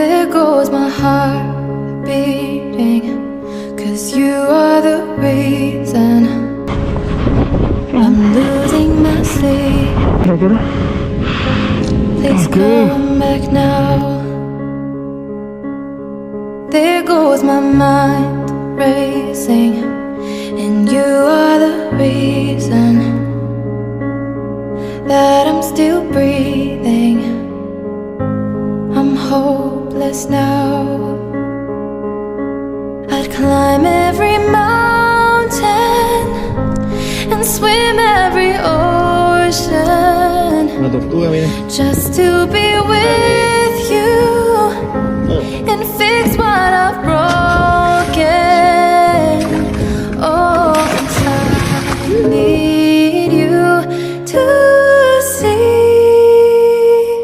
There goes my heart beating, 'cause you are the reason I'm losing my sleep. Please come back now. There goes my mind racing, and you are the reason that I'm still breathing. I'm hopeless now. I'd climb every mountain and swim every ocean Una tortuga, miren. just to be with